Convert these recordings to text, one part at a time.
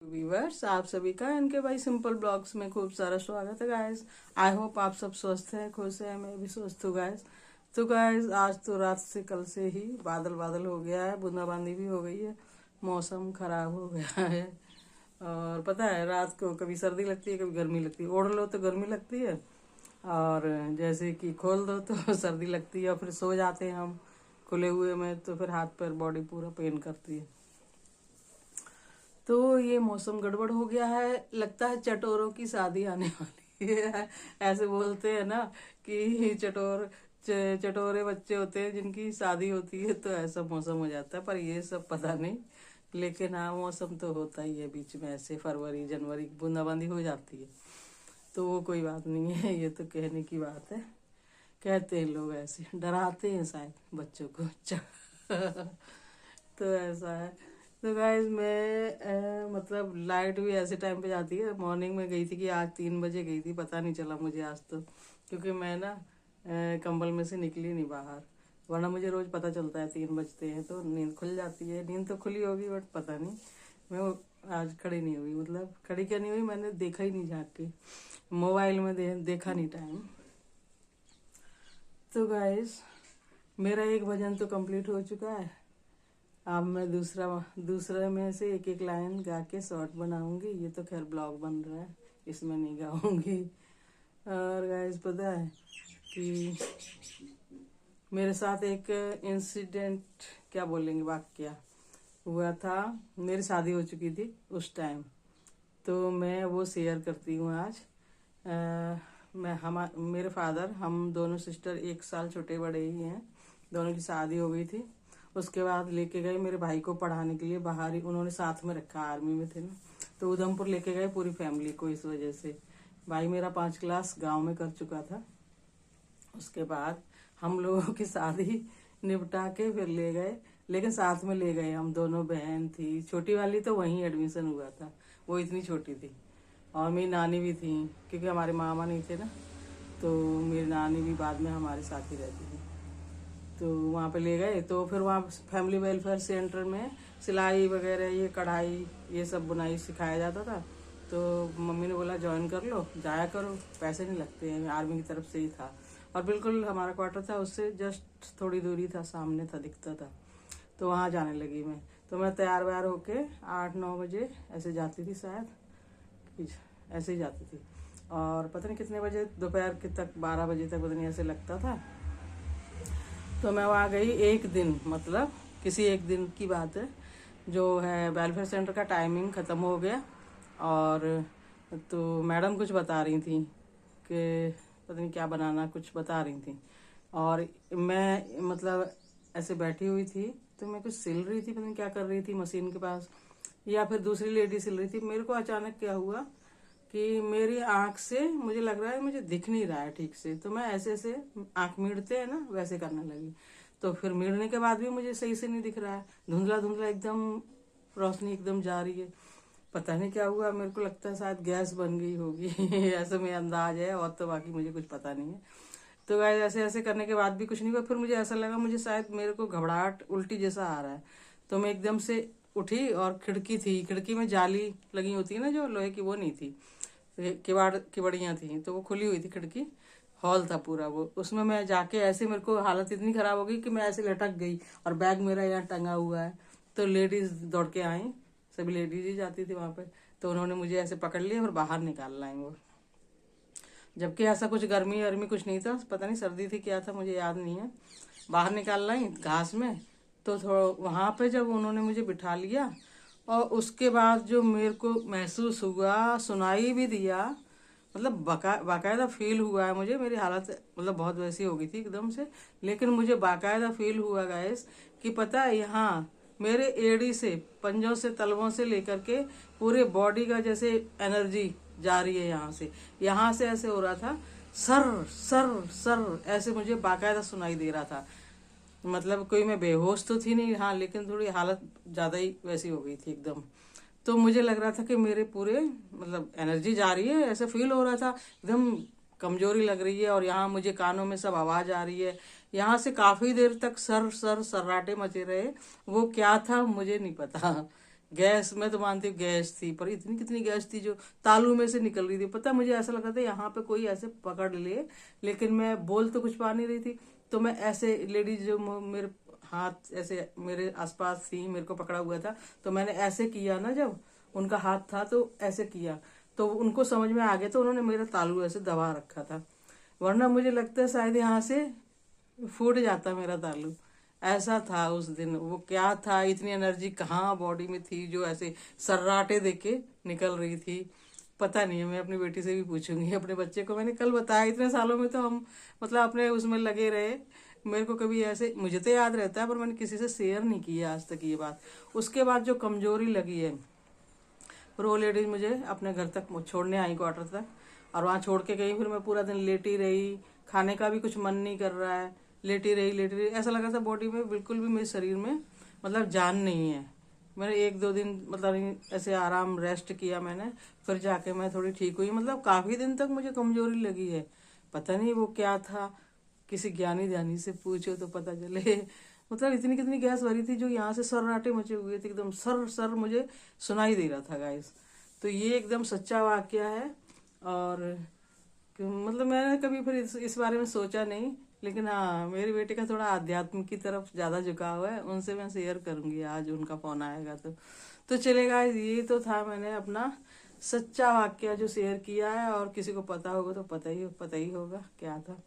Viewers, आप सभी का इनके भाई सिंपल ब्लॉग्स में खूब सारा स्वागत है गाइस। आई होप आप सब स्वस्थ हैं, खुश हैं। मैं भी स्वस्थ हूँ गाइस। तो गाइस, आज तो रात से कल से ही बादल बादल हो गया है, बूंदाबांदी भी हो गई है, मौसम खराब हो गया है। और पता है, रात को कभी सर्दी लगती है, कभी गर्मी लगती है। ओढ़ लो तो गर्मी लगती है, और जैसे कि खोल दो तो सर्दी लगती है। और फिर सो जाते हैं हम खुले हुए में, तो फिर हाथ पैर बॉडी पूरा पेन करती है। तो ये मौसम गड़बड़ हो गया है, लगता है चटोरों की शादी आने वाली है। ऐसे बोलते हैं ना कि चटोरे बच्चे होते हैं जिनकी शादी होती है, तो ऐसा मौसम हो जाता है। पर ये सब पता नहीं, लेकिन हाँ, मौसम तो होता ही है बीच में, ऐसे फरवरी जनवरी बूंदाबांदी हो जाती है। तो वो कोई बात नहीं है, ये तो कहने की बात है। कहते हैं लोग, ऐसे डराते हैं शायद बच्चों को। तो ऐसा है। तो गाइज मैं मतलब लाइट भी ऐसे टाइम पे जाती है। मॉर्निंग में गई थी कि आज 3 बजे गई थी, पता नहीं चला मुझे आज तो, क्योंकि मैं ना कंबल में से निकली नहीं बाहर। वरना मुझे रोज पता चलता है 3 बजते हैं तो नींद खुल जाती है। नींद तो खुली होगी बट पता नहीं, मैं आज खड़ी नहीं हुई। मतलब खड़ी क्या नहीं हुई, मैंने देखा ही नहीं झाँक के, मोबाइल में देखा नहीं टाइम। तो गाइज, मेरा एक भजन तो कंप्लीट हो चुका है। अब मैं दूसरे में से एक एक लाइन गा के शॉर्ट बनाऊंगी। ये तो खैर ब्लॉग बन रहा है, इसमें नहीं गाऊंगी। और गाइस, पता है कि मेरे साथ एक इंसिडेंट, क्या बोलेंगे, वाकया हुआ था। मेरी शादी हो चुकी थी उस टाइम, तो मैं वो शेयर करती हूँ आज। मेरे फादर, हम दोनों सिस्टर 1 साल छोटे बड़े ही हैं। दोनों की शादी हो गई थी। उसके बाद लेके गए मेरे भाई को पढ़ाने के लिए बाहर ही, उन्होंने साथ में रखा, आर्मी में थे ना, तो उधमपुर लेके गए पूरी फैमिली को। इस वजह से भाई मेरा 5 क्लास गांव में कर चुका था। उसके बाद हम लोगों की शादी निपटा के फिर ले गए, लेकिन साथ में ले गए। हम दोनों बहन थी, छोटी वाली तो वहीं एडमिशन हुआ था, वो इतनी छोटी थी। और मेरी नानी भी थी, क्योंकि हमारे मामा नहीं थे ना, तो मेरी नानी भी बाद में हमारे साथ ही रहती थी। तो वहाँ पे ले गए, तो फिर वहाँ फैमिली वेलफेयर सेंटर में सिलाई वगैरह, ये कढ़ाई, ये सब बुनाई सिखाया जाता था। तो मम्मी ने बोला ज्वाइन कर लो, जाया करो, पैसे नहीं लगते हैं। आर्मी की तरफ से ही था, और बिल्कुल हमारा क्वार्टर था उससे जस्ट थोड़ी दूरी था, सामने था, दिखता था। तो वहाँ जाने लगी मैं। तो मैं तैयार व्यार होके 8-9 बजे ऐसे जाती थी शायद, ऐसे ही जाती थी। और पता नहीं कितने बजे, दोपहर के तक, 12 बजे तक, पता नहीं, ऐसे लगता था। तो मैं वहाँ गई एक दिन, मतलब किसी एक दिन की बात है, जो है वेलफेयर सेंटर का टाइमिंग ख़त्म हो गया। और तो मैडम कुछ बता रही थी कि पता नहीं क्या बनाना, कुछ बता रही थी। और मैं मतलब ऐसे बैठी हुई थी, तो मैं कुछ सिल रही थी, पता नहीं क्या कर रही थी मशीन के पास, या फिर दूसरी लेडी सिल रही थी। मेरे को अचानक क्या हुआ कि मेरी आंख से मुझे लग रहा है मुझे दिख नहीं रहा है ठीक से, तो मैं ऐसे ऐसे आंख मीड़ते हैं ना, वैसे करने लगी। तो फिर मीड़ने के बाद भी मुझे सही से नहीं दिख रहा है, धुंधला धुंधला एकदम, रोशनी एकदम जा रही है। पता नहीं क्या हुआ, मेरे को लगता है शायद गैस बन गई होगी। ऐसा मेरा अंदाज है, और तो बाकी मुझे कुछ पता नहीं है। तो गाइस, ऐसे ऐसे करने के बाद भी कुछ नहीं हुआ। फिर मुझे ऐसा लगा मुझे शायद मेरे को घबराहट, उल्टी जैसा आ रहा है। तो मैं एकदम से उठी, और खिड़की थी, खिड़की में जाली लगी होती है ना जो लोहे की, वो नहीं थी, किवाड़ियाँ थी, तो वो खुली हुई थी खिड़की। हॉल था पूरा वो, उसमें मैं जाके ऐसे, मेरे को हालत इतनी खराब हो गई कि मैं ऐसे लटक गई, और बैग मेरा यहाँ टंगा हुआ है। तो लेडीज दौड़ के आई, सभी लेडीज ही जाती थी वहां पे। तो उन्होंने मुझे ऐसे पकड़ लिया और बाहर निकाल लाई वो, जबकि ऐसा कुछ गर्मी वर्मी कुछ नहीं था, पता नहीं सर्दी थी क्या था, मुझे याद नहीं है। बाहर निकाल लाई घास में। तो थोड़ा वहां पे जब उन्होंने मुझे बिठा लिया, और उसके बाद जो मेरे को महसूस हुआ, सुनाई भी दिया, मतलब बाकायदा फील हुआ है मुझे। मेरी हालत मतलब बहुत वैसी हो गई थी एकदम से, लेकिन मुझे बाकायदा फील हुआ गाइस कि पता है, यहाँ मेरे एड़ी से, पंजों से, तलवों से लेकर के पूरे बॉडी का जैसे एनर्जी जा रही है यहाँ से ऐसे हो रहा था, सर सर सर, ऐसे मुझे बाकायदा सुनाई दे रहा था। मतलब कोई मैं बेहोश तो थी नहीं, हाँ, लेकिन थोड़ी हालत ज़्यादा ही वैसी हो गई थी एकदम। तो मुझे लग रहा था कि मेरे पूरे मतलब एनर्जी जा रही है, ऐसे फील हो रहा था, एकदम कमजोरी लग रही है। और यहाँ मुझे कानों में सब आवाज़ आ रही है। यहाँ से काफ़ी देर तक सर सर सर्राटे मचे रहे। वो क्या था मुझे नहीं पता, गैस, मैं तो मानती हूँ गैस थी, पर इतनी कितनी गैस थी जो तालू में से निकल रही थी। पता है, मुझे ऐसा लग रहा था यहाँ पे कोई ऐसे पकड़ ले, लेकिन मैं बोल तो कुछ पा नहीं रही थी। तो मैं ऐसे, लेडीज जो मेरे हाथ ऐसे मेरे आसपास थी, मेरे को पकड़ा हुआ था, तो मैंने ऐसे किया ना, जब उनका हाथ था तो ऐसे किया, तो उनको समझ में आ गया, तो उन्होंने मेरा तालू ऐसे दबा रखा था, वरना मुझे लगता है शायद यहाँ से फूट जाता मेरा ताल्लुक। ऐसा था उस दिन। वो क्या था, इतनी एनर्जी कहाँ बॉडी में थी जो ऐसे सर्राटे देके निकल रही थी। पता नहीं है, मैं अपनी बेटी से भी पूछूंगी, अपने बच्चे को मैंने कल बताया। इतने सालों में तो हम मतलब अपने उसमें लगे रहे, मेरे को कभी ऐसे, मुझे तो याद रहता है पर मैंने किसी से शेयर नहीं किया आज तक ये बात। उसके बाद जो कमजोरी लगी है, फिर वो लेडीज मुझे अपने घर तक छोड़ने आई, क्वार्टर तक, और वहाँ छोड़ के गई। फिर मैं पूरा दिन लेटी रही, खाने का भी कुछ मन नहीं कर रहा है, लेटी रही लेटी रही। ऐसा लगा था बॉडी में बिल्कुल भी, मेरे शरीर में मतलब जान नहीं है। मैंने 1-2 दिन मतलब ऐसे आराम रेस्ट किया मैंने, फिर जाके मैं थोड़ी ठीक हुई। मतलब काफ़ी दिन तक मुझे कमजोरी लगी है, पता नहीं वो क्या था। किसी ज्ञानी ध्यानी से पूछो तो पता चले। मतलब इतनी कितनी गैस भरी थी जो यहाँ से सर्राटे मचे हुए थे, एकदम सर सर मुझे सुनाई दे रहा था गाइस। तो ये एकदम सच्चा वाकया है। और मतलब मैंने कभी फिर इस बारे में सोचा नहीं, लेकिन हाँ, मेरी बेटी का थोड़ा आध्यात्म की तरफ ज़्यादा झुकाव है, उनसे मैं शेयर करूंगी आज, उनका फोन आएगा तो चलेगा। ये तो था मैंने अपना सच्चा वाकया जो शेयर किया है, और किसी को पता होगा तो पता ही होगा क्या था।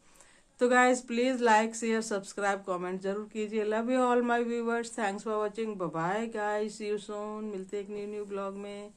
तो guys please like share subscribe comment जरूर कीजिए। Love you all my viewers, thanks for watching, bye bye guys, see you soon. मिलते हैं एक न्यू ब्लॉग में।